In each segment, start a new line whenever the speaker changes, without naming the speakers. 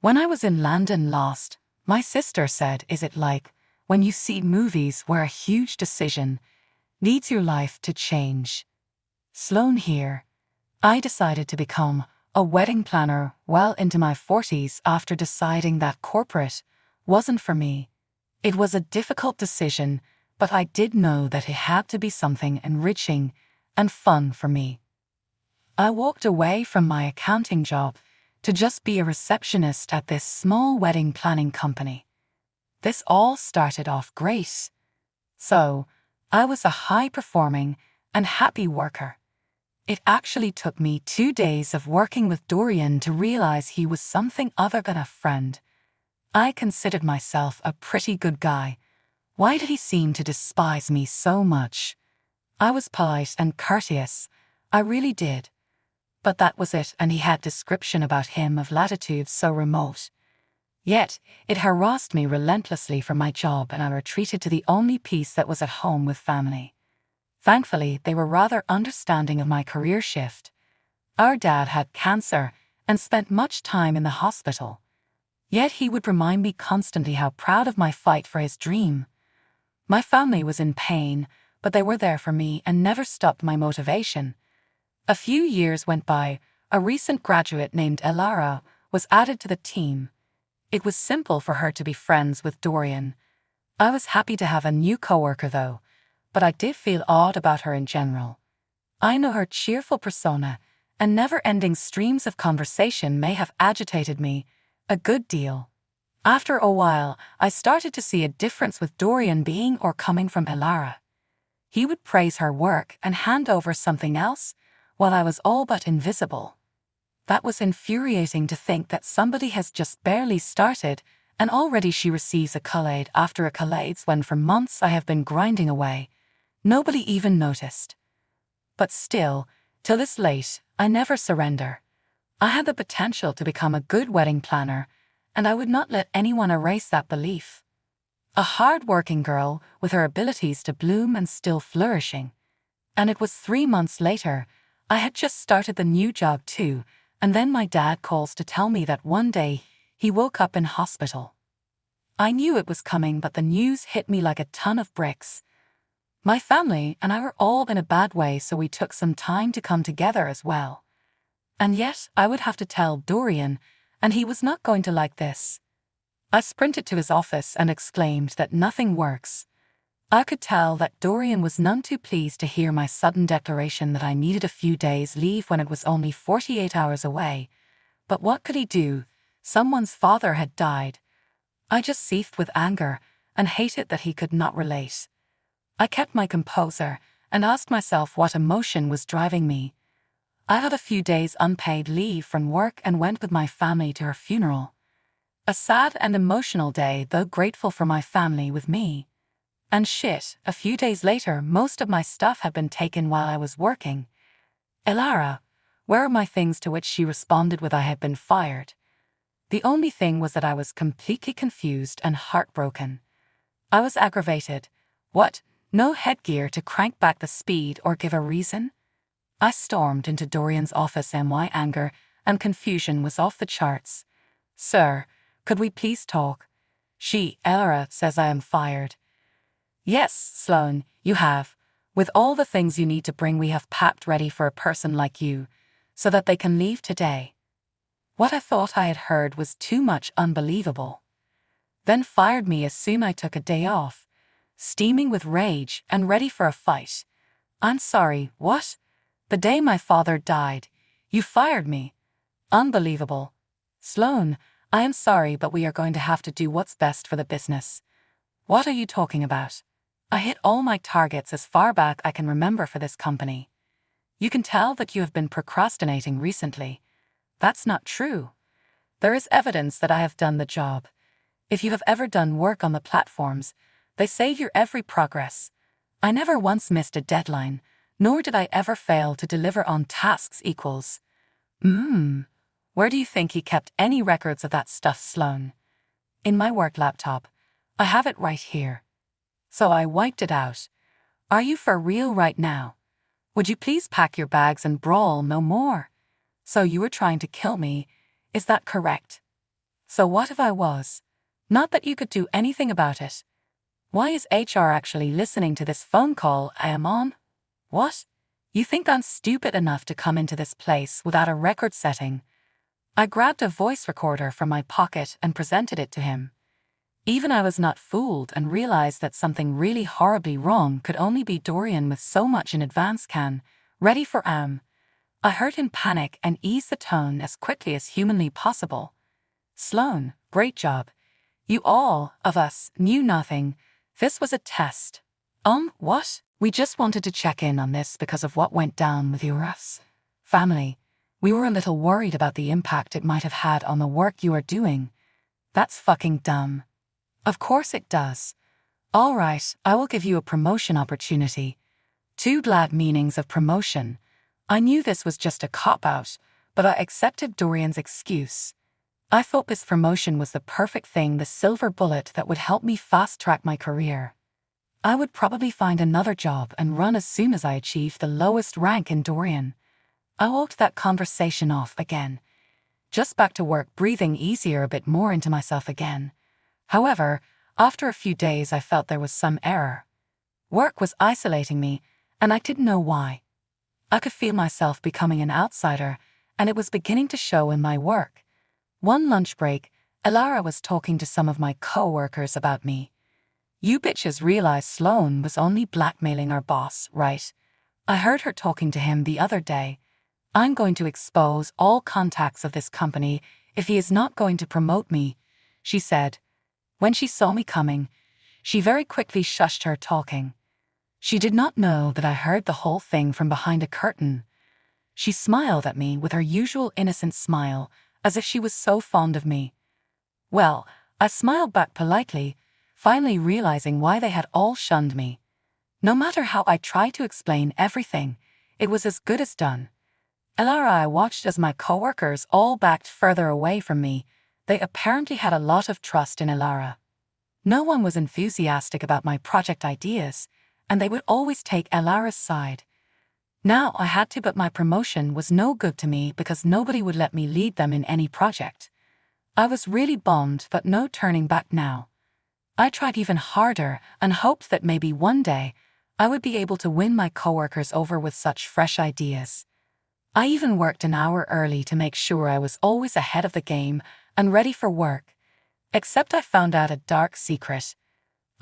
When I was in London last, my sister said, "Is it like when you see movies where a huge decision needs your life to change?" Sloan here. I decided to become a wedding planner well into my 40s after deciding that corporate wasn't for me. It was a difficult decision, but I did know that it had to be something enriching and fun for me. I walked away from my accounting job to just be a receptionist at this small wedding planning company. This all started off great. So, I was a high-performing and happy worker. It actually took me 2 days of working with Dorian to realize he was something other than a friend. I considered myself a pretty good guy. Why did he seem to despise me so much? I was polite and courteous. I really did. But that was it, and he had description about him of latitudes so remote. Yet, it harassed me relentlessly for my job, and I retreated to the only peace that was at home with family. Thankfully, they were rather understanding of my career shift. Our dad had cancer and spent much time in the hospital. Yet he would remind me constantly how proud of my fight for his dream. My family was in pain, but they were there for me and never stopped my motivation. A few years went by. A recent graduate named Alara was added to the team. It was simple for her to be friends with Dorian. I was happy to have a new coworker though, but I did feel odd about her in general. I know her cheerful persona and never-ending streams of conversation may have agitated me a good deal. After a while, I started to see a difference with Dorian being or coming from Alara. He would praise her work and hand over something else, while I was all but invisible. That was infuriating to think that somebody has just barely started and already she receives accolade after accolades when for months I have been grinding away. Nobody even noticed. But still, till this late, I never surrender. I had the potential to become a good wedding planner, and I would not let anyone erase that belief. A hard-working girl with her abilities to bloom and still flourishing. And it was 3 months later. I had just started the new job too, and then my dad calls to tell me that one day he woke up in hospital. I knew it was coming, but the news hit me like a ton of bricks. My family and I were all in a bad way, so we took some time to come together as well. And yet I would have to tell Dorian, and he was not going to like this. I sprinted to his office and exclaimed that nothing works. I could tell that Dorian was none too pleased to hear my sudden declaration that I needed a few days' leave when it was only 48 hours away. But what could he do? Someone's father had died. I just seethed with anger and hated that he could not relate. I kept my composure and asked myself what emotion was driving me. I had a few days unpaid leave from work and went with my family to her funeral. A sad and emotional day, though grateful for my family with me. And shit, a few days later, most of my stuff had been taken while I was working. "Alara, where are my things?" to which she responded with, "I had been fired." The only thing was that I was completely confused and heartbroken. I was aggravated. What? No headgear to crank back the speed or give a reason? I stormed into Dorian's office and my anger and confusion was off the charts. "Sir, could we please talk?" Alara says I am fired. "Yes, Sloan, you have. With all the things you need to bring, we have packed ready for a person like you, so that they can leave today." What I thought I had heard was too much unbelievable. Then fired me as soon I took a day off, steaming with rage and ready for a fight. "I'm sorry, what? The day my father died, you fired me? Unbelievable. Sloan, I am sorry, but we are going to have to do what's best for the business." "What are you talking about? I hit all my targets as far back I can remember for this company. You can tell that you have been procrastinating recently." "That's not true. There is evidence that I have done the job. If you have ever done work on the platforms, they save your every progress. I never once missed a deadline, nor did I ever fail to deliver on tasks equals." Where do you think he kept any records of that stuff, Sloan?" "In my work laptop. I have it right here." So I wiped it out. "Are you for real right now? Would you please pack your bags and brawl no more? So you were trying to kill me, is that correct?" So what if I was? Not that you could do anything about it. Why is HR actually listening to this phone call I am on? What? You think I'm stupid enough to come into this place without a record setting? I grabbed a voice recorder from my pocket and presented it to him. Even I was not fooled and realized that something really horribly wrong could only be Dorian with so much in advance ready for I heard him panic and ease the tone as quickly as humanly possible. Sloan, great job. You all of us knew nothing. This was a test. What? We just wanted to check in on this because of what went down with your family. We were a little worried about the impact it might have had on the work you are doing. That's fucking dumb. Of course it does. All right, I will give you a promotion opportunity. 2 glad meanings of promotion. I knew this was just a cop-out, but I accepted Dorian's excuse. I thought this promotion was the perfect thing, the silver bullet that would help me fast-track my career. I would probably find another job and run as soon as I achieved the lowest rank in Dorian. I walked that conversation off again. Just back to work, breathing easier, a bit more into myself again. However, after a few days I felt there was some error. Work was isolating me, and I didn't know why. I could feel myself becoming an outsider, and it was beginning to show in my work. One lunch break, Alara was talking to some of my co-workers about me. You bitches realize Sloan was only blackmailing our boss, right? I heard her talking to him the other day. I'm going to expose all contacts of this company if he is not going to promote me, she said. When she saw me coming, she very quickly shushed her talking. She did not know that I heard the whole thing from behind a curtain. She smiled at me with her usual innocent smile, as if she was so fond of me. Well, I smiled back politely, finally realizing why they had all shunned me. No matter how I tried to explain everything, it was as good as done. Alara, I watched as my coworkers all backed further away from me. They apparently had a lot of trust in Alara. No one was enthusiastic about my project ideas, and they would always take Alara's side. Now I had to, but my promotion was no good to me because nobody would let me lead them in any project. I was really bummed, but no turning back now. I tried even harder and hoped that maybe one day I would be able to win my coworkers over with such fresh ideas. I even worked an hour early to make sure I was always ahead of the game and ready for work. Except I found out a dark secret.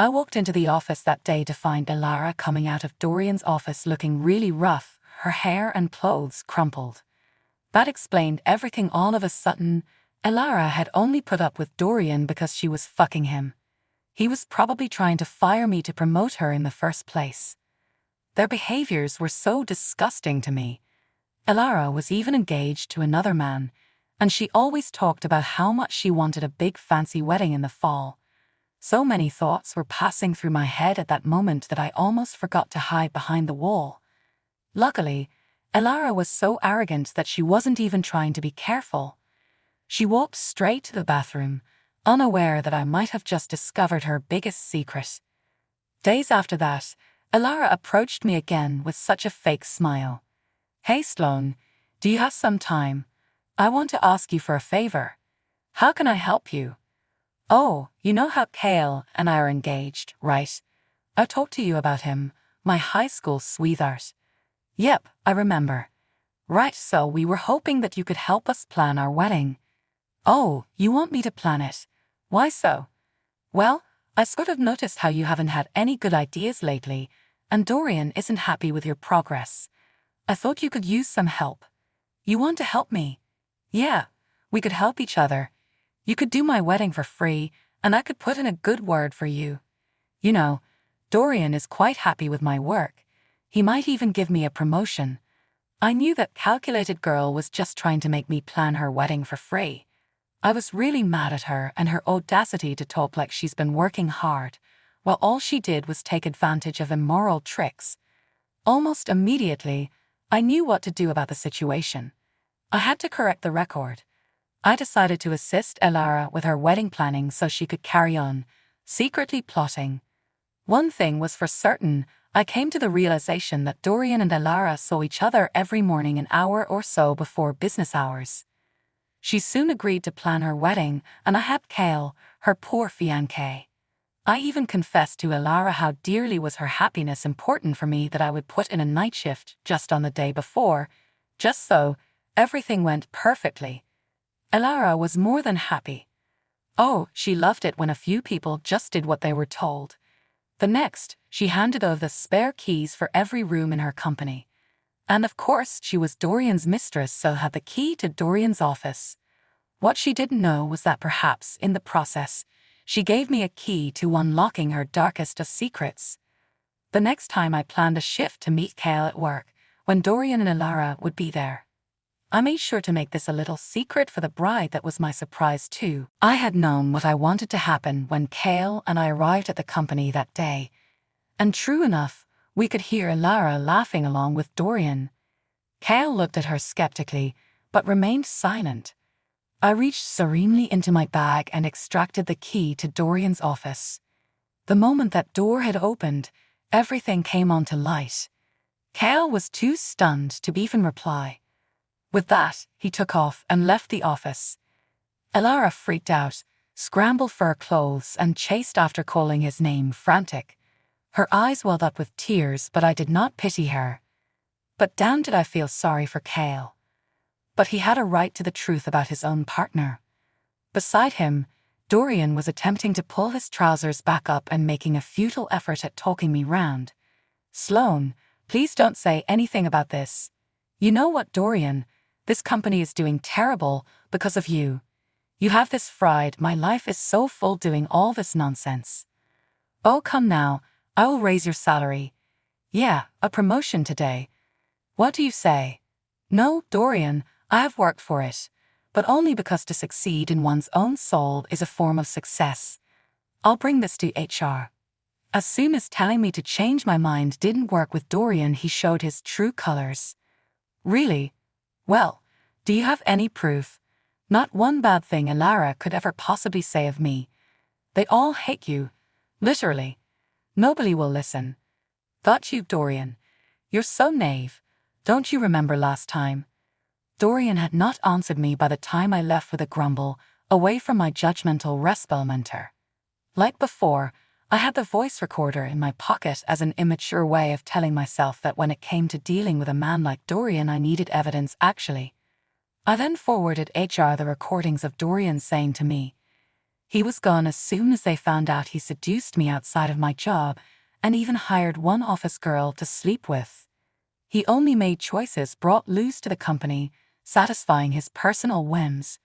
I walked into the office that day to find Alara coming out of Dorian's office looking really rough, her hair and clothes crumpled. That explained everything. All of a sudden, Alara had only put up with Dorian because she was fucking him. He was probably trying to fire me to promote her in the first place. Their behaviors were so disgusting to me. Alara was even engaged to another man, and she always talked about how much she wanted a big fancy wedding in the fall. So many thoughts were passing through my head at that moment that I almost forgot to hide behind the wall. Luckily, Alara was so arrogant that she wasn't even trying to be careful. She walked straight to the bathroom, unaware that I might have just discovered her biggest secret. Days after that, Alara approached me again with such a fake smile. Hey Sloan, do you have some time? I want to ask you for a favor. How can I help you? Oh, you know how Kale and I are engaged, right? I talked to you about him, my high school sweetheart. Yep, I remember. Right, so we were hoping that you could help us plan our wedding. Oh, you want me to plan it? Why so? Well, I sort of noticed how you haven't had any good ideas lately, and Dorian isn't happy with your progress. I thought you could use some help. You want to help me? Yeah, we could help each other. You could do my wedding for free, and I could put in a good word for you. You know, Dorian is quite happy with my work. He might even give me a promotion. I knew that calculated girl was just trying to make me plan her wedding for free. I was really mad at her and her audacity to talk like she's been working hard, while all she did was take advantage of immoral tricks. Almost immediately, I knew what to do about the situation. I had to correct the record. I decided to assist Alara with her wedding planning so she could carry on, secretly plotting. One thing was for certain, I came to the realization that Dorian and Alara saw each other every morning an hour or so before business hours. She soon agreed to plan her wedding, and I had Kale, her poor fiancé. I even confessed to Alara how dearly was her happiness important for me that I would put in a night shift just on the day before, just so everything went perfectly. Alara was more than happy. Oh, she loved it when a few people just did what they were told. The next, she handed over the spare keys for every room in her company. And of course, she was Dorian's mistress, so had the key to Dorian's office. What she didn't know was that perhaps, in the process, she gave me a key to unlocking her darkest of secrets. The next time I planned a shift to meet Kale at work, when Dorian and Alara would be there. I made sure to make this a little secret for the bride that was my surprise too. I had known what I wanted to happen when Kale and I arrived at the company that day. And true enough, we could hear Alara laughing along with Dorian. Kale looked at her skeptically, but remained silent. I reached serenely into my bag and extracted the key to Dorian's office. The moment that door had opened, everything came onto light. Kale was too stunned to even reply. With that, he took off and left the office. Alara freaked out, scrambled for her clothes, and chased after, calling his name frantic. Her eyes welled up with tears, but I did not pity her. But damn did I feel sorry for Kale. But he had a right to the truth about his own partner. Beside him, Dorian was attempting to pull his trousers back up and making a futile effort at talking me round. Sloane, please don't say anything about this. You know what, Dorian? This company is doing terrible because of you. You have this fried. My life is so full doing all this nonsense. Oh, come now. I will raise your salary. Yeah, a promotion today. What do you say? No, Dorian, I have worked for it, but only because to succeed in one's own soul is a form of success. I'll bring this to HR. As soon as telling me to change my mind didn't work with Dorian, he showed his true colors. Really? Well, do you have any proof? Not one bad thing Alara could ever possibly say of me. They all hate you. Literally. Nobody will listen. Got you, Dorian. You're so naive. Don't you remember last time? Dorian had not answered me by the time I left with a grumble, away from my judgmental respel mentor. Like before, I had the voice recorder in my pocket as an immature way of telling myself that when it came to dealing with a man like Dorian, I needed evidence actually. I then forwarded HR the recordings of Dorian saying to me, he was gone as soon as they found out he seduced me outside of my job and even hired one office girl to sleep with. He only made choices brought loose to the company, satisfying his personal whims.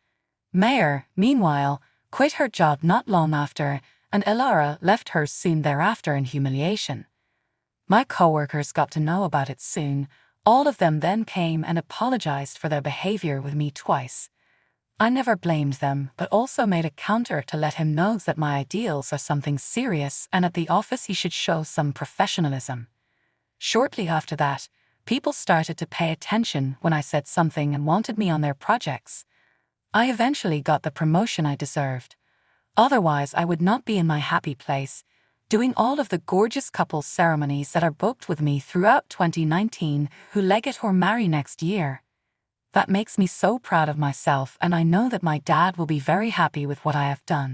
Mayor, meanwhile, quit her job not long after, and Alara left hers soon thereafter in humiliation. My coworkers got to know about it soon. All of them then came and apologized for their behavior with me twice. I never blamed them, but also made a counter to let him know that my ideals are something serious and at the office he should show some professionalism. Shortly after that, people started to pay attention when I said something and wanted me on their projects. I eventually got the promotion I deserved. Otherwise, I would not be in my happy place, doing all of the gorgeous couples ceremonies that are booked with me throughout 2019 who legate or marry next year. That makes me so proud of myself, and I know that my dad will be very happy with what I have done.